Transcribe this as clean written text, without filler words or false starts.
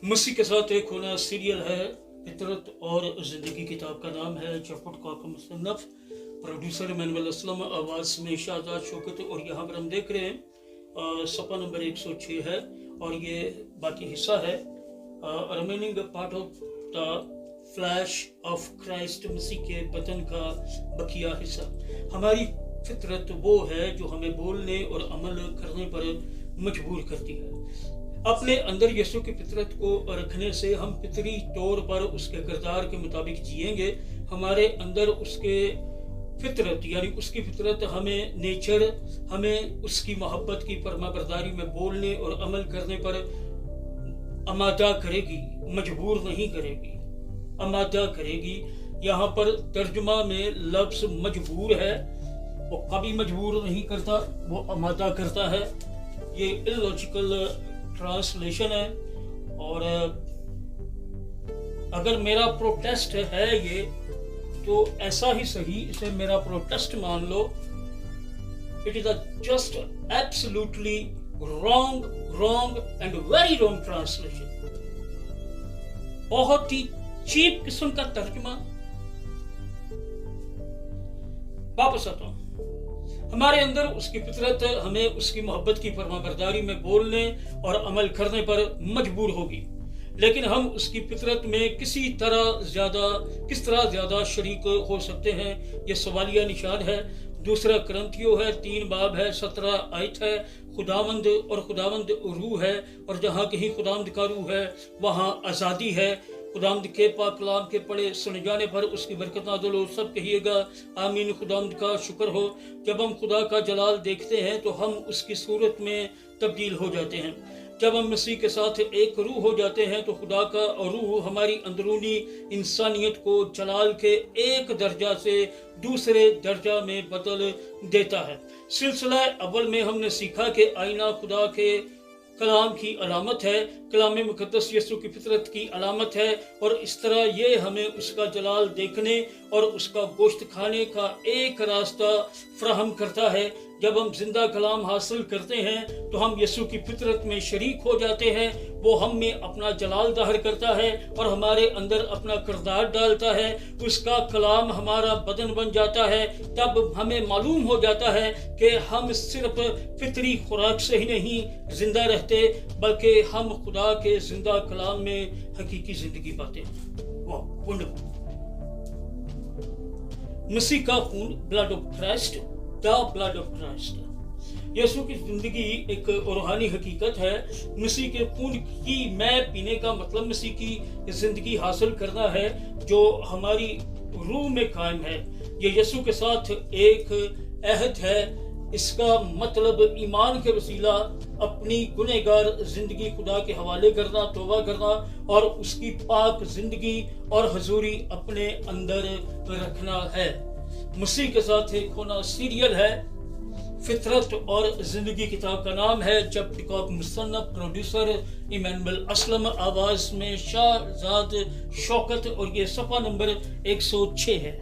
मसीह के साथ एक होना सीरियल है, फितरत और ज़िंदगी। किताब का नाम है जफट का मुसन्नफ, प्रोड्यूसर इमानुएल असलम, आवाज़ में शाहजाद शौकत। और यहाँ पर हम देख रहे हैं सफ़ा नंबर 106 है और ये बाकी हिस्सा है, remaining part of the flesh of Christ, मसीह के बदन का बकिया हिस्सा। हमारी फितरत वो है जो हमें बोलने और अमल करने पर मजबूर करती है। अपने अंदर यीशु की फितरत को रखने से हम फितरी तौर पर उसके किरदार के मुताबिक जिएंगे। हमारे अंदर उसके फितरत यानी उसकी फितरत हमें नेचर, हमें उसकी मोहब्बत की फरमाबरदारी में बोलने और अमल करने पर आमादा करेगी, मजबूर नहीं करेगी, आमादा करेगी। यहाँ पर तर्जुमा में लफ्ज़ मजबूर है, वो कभी मजबूर नहीं करता, वो आमादा करता है। ये इलॉजिकल ट्रांसलेशन है। और अगर मेरा प्रोटेस्ट है ये, तो ऐसा ही सही, इसे मेरा प्रोटेस्ट मान लो। It is a just absolutely wrong and very wrong translation. बहुत ही चीप किस्म का तर्जुमा। वापस आता हूं, हमारे अंदर उसकी फितरत हमें उसकी मोहब्बत की फरमाबरदारी में बोलने और अमल करने पर मजबूर होगी, लेकिन हम उसकी फितरत में किस तरह ज्यादा शरीक हो सकते हैं, ये सवालिया निशान है। दूसरा करंथियो है, 3 बाब है, 17 आयत है। खुदावंद और खुदावंद रूह है, और जहाँ कहीं खुदावंद का रूह है वहाँ आज़ादी है। खुदावंद के पाक कलाम के पढ़े सुने जाने पर उसकी बरकत नाज़िल हो। सब कहिएगा आमीन। खुदावंद का शुक्र हो। जब हम खुदा का जलाल देखते हैं तो हम उसकी सूरत में तब्दील हो जाते हैं। जब हम मसीह के साथ एक रूह हो जाते हैं तो खुदा का रूह हमारी अंदरूनी इंसानियत को जलाल के एक दर्जा से दूसरे दर्जा में बदल देता है। सिलसिला अव्वल में हमने सीखा कि आईना खुदा के कलाम की अलामत है, कलाम मुकद्दस यीशु की फितरत की अलामत है, और इस तरह ये हमें उसका जलाल देखने और उसका गोश्त खाने का एक रास्ता फराहम करता है। जब हम जिंदा कलाम हासिल करते हैं तो हम यीशु की फितरत में शरीक हो जाते हैं। वो हम में अपना जलाल ज़ाहिर करता है और हमारे अंदर अपना किरदार डालता है। उसका कलाम हमारा बदन बन जाता है। तब हमें मालूम हो जाता है कि हम सिर्फ फितरी खुराक से ही नहीं जिंदा रहते, बल्कि हम खुदा के जिंदा कलाम में हकीकी जिंदगी पाते हैं। वाह, वंडरफुल। मसीह का खून, blood of Christ, the blood of Christ. यीशु की जिंदगी एक रूहानी हकीकत है। मसीह के खून की मैं पीने का मतलब मसीह की जिंदगी हासिल करना है जो हमारी रूह में कायम है। ये यीशु के साथ एक अहद है। इसका मतलब ईमान के वसीला अपनी गुनहगार जिंदगी खुदा के हवाले करना, तौबा करना और उसकी पाक जिंदगी और हजूरी अपने अंदर रखना है। मसीह के साथ एक होना सीरियल है, फितरत और जिंदगी। किताब का नाम है जब टिकॉक मुसन्नफ, प्रोड्यूसर इमानुएल असलम, आवाज में शाहजाद शौकत, और ये सफ़ा नंबर 106 है।